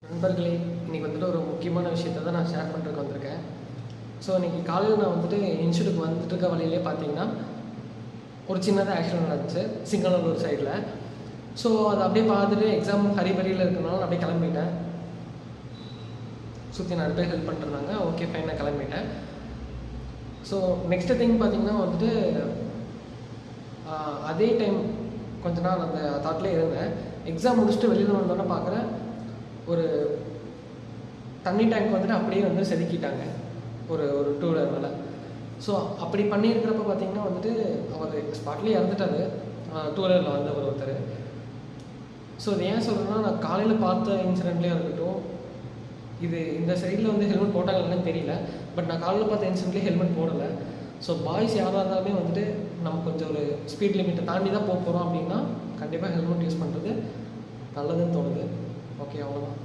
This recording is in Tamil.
நண்பர்களே, இன்றைக்கி வந்துட்டு ஒரு முக்கியமான விஷயத்தை தான் நான் ஷேர் பண்ணுறதுக்கு வந்திருக்கேன். ஸோ இன்றைக்கி காலையில் நான் வந்துட்டு இன்ஸ்டியூட்டுக்கு வந்துட்டு இருக்க வழியிலே பார்த்தீங்கன்னா ஒரு சின்னதாக ஆக்சிடென்ட் நடந்துச்சு சிங்கநல்லூர் சைடில். ஸோ அதை அப்படியே பார்த்துட்டு எக்ஸாம் ஹரிபரியில் இருக்கிறனால நான் அப்படியே கிளம்பிட்டேன். சுற்றி நிறைய பேர் ஹெல்ப் பண்ணிருந்தாங்க. ஓகே ஃபைன், நான் கிளம்பிட்டேன். ஸோ நெக்ஸ்ட்டு திங் பார்த்தீங்கன்னா வந்துட்டு அதே டைம் கொஞ்ச நாள் அந்த தாட்லேயே இருந்தேன். எக்ஸாம் முடிச்சுட்டு வெளியில் வந்தோன்னே பார்க்குறேன், ஒரு தண்ணி டேங்க் வந்துட்டு அப்படியே வந்து செதுக்கிட்டாங்க ஒரு டூ வீலர் மேலே. ஸோ அப்படி பண்ணியிருக்கிறப்ப பார்த்தீங்கன்னா வந்துட்டு அவர் ஸ்பாட்லேயே இறந்துட்டார், டூ வீலரில் வந்து ஒருத்தர். ஸோ இது ஏன் சொல்கிறேன்னா, நான் காலையில் பார்த்த இன்சிடென்ட்லேயும் இருக்கட்டும், இது இந்த சைடில் வந்து ஹெல்மெட் போட்டாங்கன்னு தெரியல, பட் நான் காலையில் பார்த்த இன்சிடென்ட்லேயே ஹெல்மெட் போடலை. ஸோ பாய்ஸ் யாராக இருந்தாலுமே வந்துட்டு நம்ம கொஞ்சம் ஒரு ஸ்பீட் லிமிட்டை தாண்டி தான் போக போகிறோம் அப்படின்னா கண்டிப்பாக ஹெல்மெட் யூஸ் பண்ணுறது நல்லதுன்னு தோணுது. ஓகே, அவ்வளோதான்.